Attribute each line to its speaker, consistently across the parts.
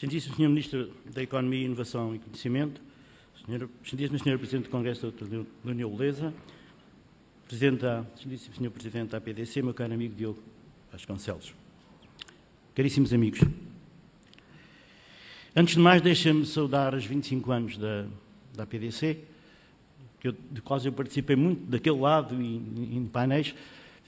Speaker 1: Excelentíssimo Sr. Ministro da Economia, Inovação e Conhecimento, Excelentíssimo Sr. Presidente do Congresso da União Holandesa, Excelentíssimo Sr. Presidente da APDC, meu caro amigo Diogo Vasconcelos. Caríssimos amigos, antes de mais, deixem-me saudar os 25 anos da APDC, de quais eu participei muito daquele lado e em painéis,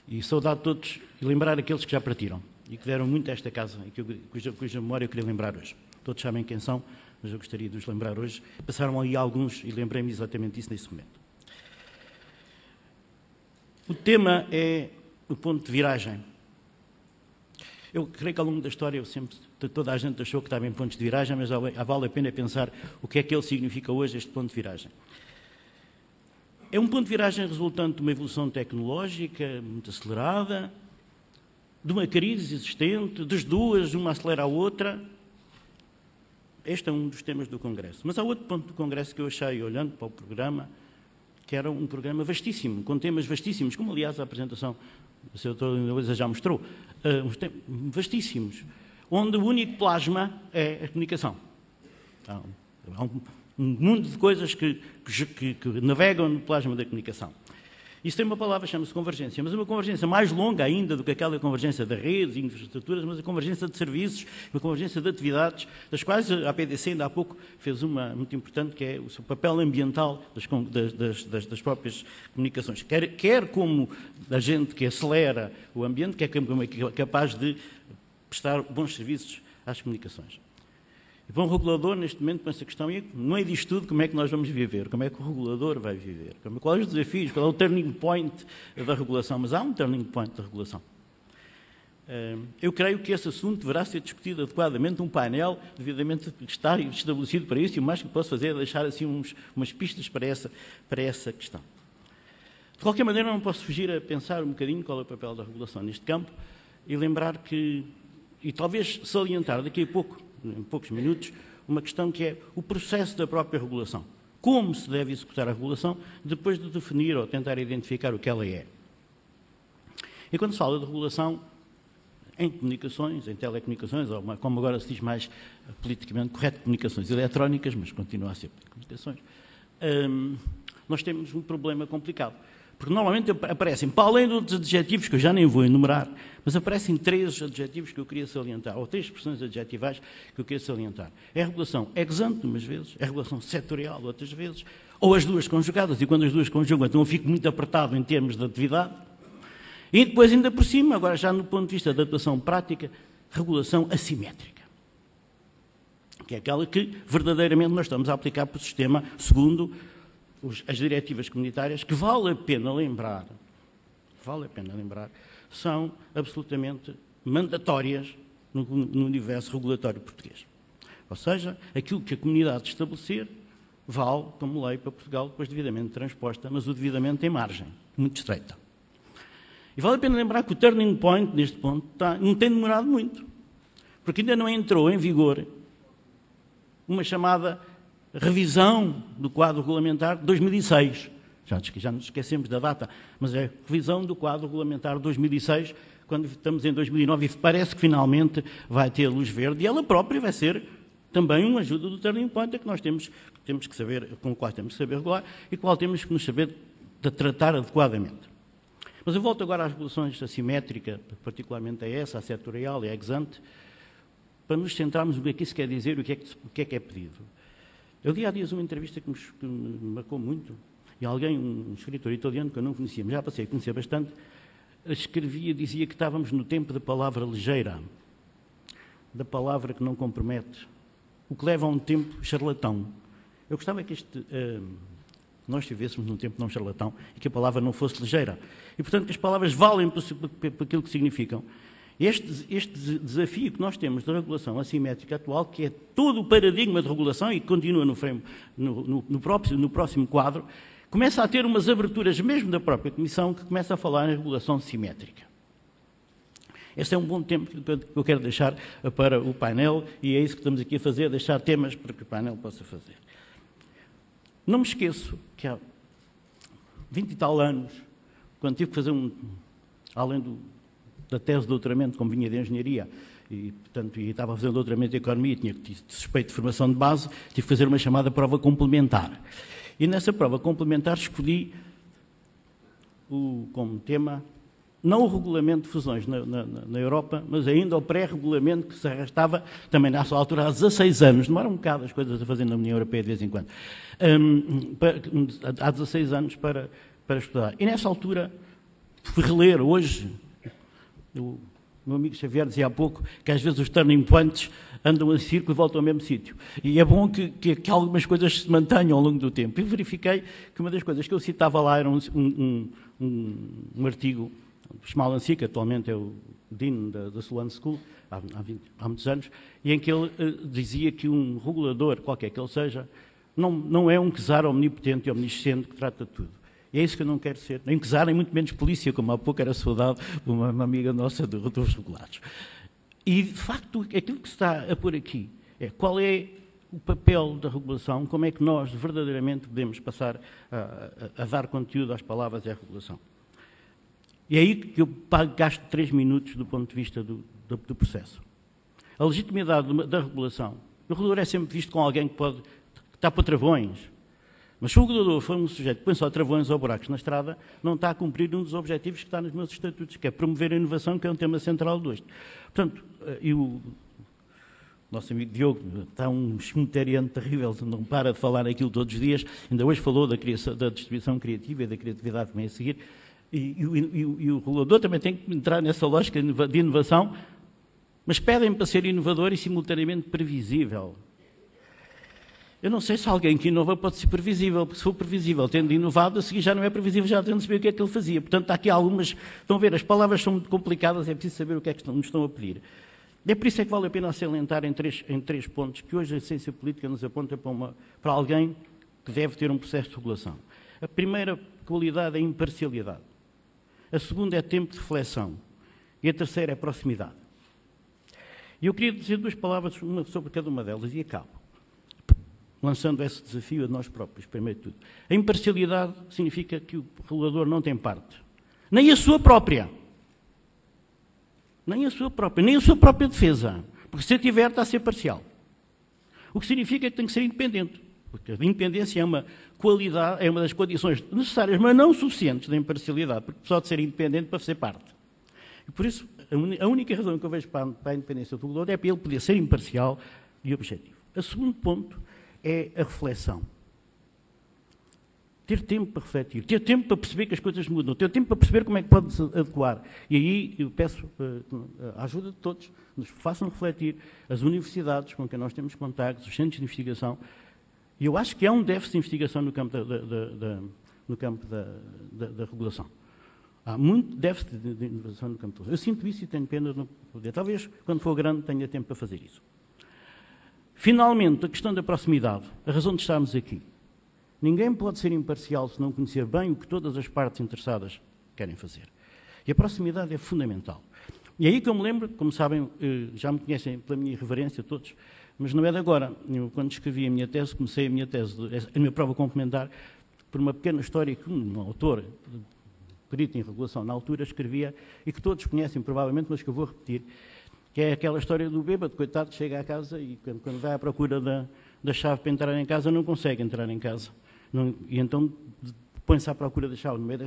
Speaker 1: e saudar todos e lembrar aqueles que já partiram e que deram muito a esta casa e cuja memória eu queria lembrar hoje. Todos sabem quem são, mas eu gostaria de os lembrar hoje. Passaram ali alguns e lembrei-me exatamente disso nesse momento. O tema é o ponto de viragem. Eu creio que ao longo da história toda a gente achou que estava em pontos de viragem, mas vale a pena pensar o que é que ele significa hoje, este ponto de viragem. É um ponto de viragem resultante de uma evolução tecnológica muito acelerada, de uma crise existente, das duas, uma acelera a outra. Este é um dos temas do Congresso. Mas há outro ponto do Congresso que eu achei, olhando para o programa, que era um programa vastíssimo, com temas vastíssimos, como aliás a apresentação do Sr. Dr. Linda já mostrou, vastíssimos, onde o único plasma é a comunicação. Há um mundo de coisas que navegam no plasma da comunicação. Isso tem uma palavra, chama-se convergência, mas é uma convergência mais longa ainda do que aquela convergência de redes e infraestruturas, mas a convergência de serviços, uma convergência de atividades, das quais a APDC ainda há pouco fez uma muito importante, que é o seu papel ambiental das próprias comunicações. Quer como agente que acelera o ambiente, quer como é capaz de prestar bons serviços às comunicações. E para um regulador, neste momento, com essa questão, não é disto tudo como é que nós vamos viver, como é que o regulador vai viver, quais os desafios, qual é o turning point da regulação, mas há um turning point da regulação. Eu creio que esse assunto deverá ser discutido adequadamente, um painel devidamente estar estabelecido para isso, e o mais que posso fazer é deixar assim umas pistas para essa questão. De qualquer maneira, não posso fugir a pensar um bocadinho qual é o papel da regulação neste campo e lembrar que, e talvez salientar daqui a pouco, em poucos minutos, uma questão que é o processo da própria regulação. Como se deve executar a regulação depois de definir ou tentar identificar o que ela é. E quando se fala de regulação em comunicações, em telecomunicações, ou como agora se diz mais politicamente correto, comunicações eletrónicas, mas continua a ser comunicações, nós temos um problema complicado. Porque normalmente aparecem, para além de outros adjetivos que eu já nem vou enumerar, mas aparecem três adjetivos que eu queria salientar, ou três expressões adjetivais que eu queria salientar. É a regulação ex ante, umas vezes, é a regulação setorial, outras vezes, ou as duas conjugadas, e quando as duas conjugam, então eu fico muito apertado em termos de atividade. E depois, ainda por cima, agora já no ponto de vista da atuação prática, regulação assimétrica, que é aquela que verdadeiramente nós estamos a aplicar para o sistema segundo as diretivas comunitárias, que vale a pena lembrar, são absolutamente mandatórias no universo regulatório português. Ou seja, aquilo que a comunidade estabelecer vale como lei para Portugal, depois devidamente transposta, mas o devidamente em margem, muito estreita. E vale a pena lembrar que o turning point, neste ponto, não tem demorado muito, porque ainda não entrou em vigor uma chamada revisão do quadro regulamentar de 2006. Já nos esquecemos da data, mas é revisão do quadro regulamentar de 2006, quando estamos em 2009 e parece que finalmente vai ter luz verde, e ela própria vai ser também uma ajuda do turning point, que nós temos que saber, com o qual temos que saber regular e com o qual temos que nos saber de tratar adequadamente. Mas eu volto agora às regulações assimétricas, particularmente a essa, a setorial e a ex ante, para nos centrarmos no que é que isso quer dizer e o que é pedido. Eu li há dias uma entrevista que me marcou muito, e alguém, um escritor italiano que eu não conhecia, mas já passei a conhecer bastante, dizia que estávamos no tempo da palavra ligeira, da palavra que não compromete, o que leva a um tempo charlatão. Eu gostava que nós vivêssemos num tempo não charlatão e que a palavra não fosse ligeira. E, portanto, que as palavras valem por aquilo que significam. Este desafio que nós temos da regulação assimétrica atual, que é todo o paradigma de regulação e que continua no próximo quadro, começa a ter umas aberturas mesmo da própria Comissão que começa a falar em regulação simétrica. Este é um bom tempo que eu quero deixar para o painel e é isso que estamos aqui a fazer, deixar temas para que o painel possa fazer. Não me esqueço que há 20 e tal anos, quando tive que fazer além da tese de doutoramento, como vinha de engenharia, e portanto, e estava fazendo doutoramento de Economia, tinha suspeito de formação de base, tive que fazer uma chamada prova complementar. E nessa prova complementar escolhi como tema, não o regulamento de fusões na Europa, mas ainda o pré-regulamento que se arrastava também nessa altura há 16 anos, demora um bocado as coisas a fazer na União Europeia de vez em quando, há 16 anos para estudar. E nessa altura fui reler hoje, o meu amigo Xavier dizia há pouco que às vezes os turning points andam em círculo e voltam ao mesmo sítio. E é bom que algumas coisas se mantenham ao longo do tempo. E verifiquei que uma das coisas que eu citava lá era um artigo do Schmalensee, que atualmente é o Dean da Sloan School, há muitos anos, e em que ele dizia que um regulador, qualquer que ele seja, não é um czar omnipotente e omnisciente que trata de tudo. E é isso que eu não quero ser. Nem czar, nem muito menos polícia, como há pouco era saudade uma amiga nossa dos regulados. E, de facto, aquilo que se está a pôr aqui é qual é o papel da regulação, como é que nós verdadeiramente podemos passar a dar conteúdo às palavras e à regulação. E é aí que eu gasto 3 minutos do ponto de vista do processo. A legitimidade da regulação. O regulador é sempre visto como alguém que está para travões. Mas se o regulador for um sujeito que põe só travões ou buracos na estrada, não está a cumprir um dos objetivos que está nos meus estatutos, que é promover a inovação, que é um tema central do isto. Portanto, e o nosso amigo Diogo está um esmuteriano terrível, não para de falar naquilo todos os dias, ainda hoje falou da distribuição criativa e da criatividade que vem a seguir, e o regulador também tem que entrar nessa lógica de inovação, mas pedem para ser inovador e simultaneamente previsível. Eu não sei se alguém que inova pode ser previsível, porque se for previsível, tendo inovado, a seguir já não é previsível, já tendo de saber o que é que ele fazia. Portanto, há aqui algumas... Estão a ver, as palavras são muito complicadas, é preciso saber o que é que nos estão a pedir. É por isso é que vale a pena salientar em três pontos que hoje a ciência política nos aponta para alguém que deve ter um processo de regulação. A primeira qualidade é a imparcialidade. A segunda é tempo de reflexão. E a terceira é proximidade. E eu queria dizer 2 palavras sobre cada uma delas e acabo. Lançando esse desafio a nós próprios, primeiro de tudo. A imparcialidade significa que o regulador não tem parte. Nem a sua própria. Nem a sua própria defesa. Porque se tiver, está a ser parcial. O que significa que tem que ser independente. Porque a independência é uma qualidade, é uma das condições necessárias, mas não suficientes da imparcialidade, porque só de ser independente para fazer parte. E por isso, a única razão que eu vejo para a independência do regulador é para ele poder ser imparcial e objetivo. O segundo ponto é a reflexão. Ter tempo para refletir, ter tempo para perceber que as coisas mudam, ter tempo para perceber como é que pode se adequar. E aí eu peço a ajuda de todos, nos façam refletir, as universidades com quem nós temos contactos, os centros de investigação. E eu acho que há um déficit de investigação no campo da regulação. Há muito déficit de inovação no campo. Eu sinto isso e tenho pena de não poder. Talvez, quando for grande, tenha tempo para fazer isso. Finalmente, a questão da proximidade, a razão de estarmos aqui. Ninguém pode ser imparcial se não conhecer bem o que todas as partes interessadas querem fazer. E a proximidade é fundamental. E é aí que eu me lembro, como sabem, já me conhecem pela minha irreverência todos, mas não é de agora. Eu, quando escrevi a minha tese, comecei a minha prova complementar, por uma pequena história que um autor, perito em regulação na altura, escrevia, e que todos conhecem provavelmente, mas que eu vou repetir, que é aquela história do bêbado, coitado, que chega à casa e quando vai à procura da chave para entrar em casa, não consegue entrar em casa. E então põe-se à procura da chave no meio da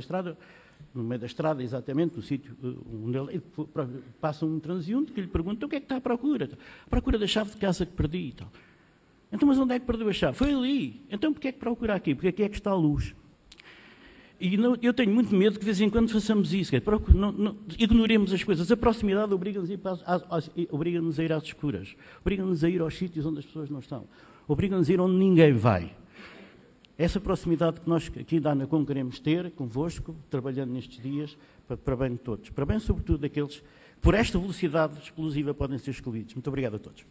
Speaker 1: estrada, exatamente, no sítio onde ele passa um transeunte que lhe pergunta o que é que está à procura? À procura da chave de casa que perdi e tal. Então, mas onde é que perdeu a chave? Foi ali. Então, porquê é que procura aqui? Porque aqui é que está a luz. E eu tenho muito medo que de vez em quando façamos isso. Ignoremos as coisas. A proximidade obriga-nos a ir às escuras. Obriga-nos a ir aos sítios onde as pessoas não estão. Obriga-nos a ir onde ninguém vai. Essa proximidade que nós aqui da ANACOM queremos ter, convosco, trabalhando nestes dias, para bem de todos. Para bem, sobretudo, daqueles que, por esta velocidade explosiva, podem ser escolhidos. Muito obrigado a todos.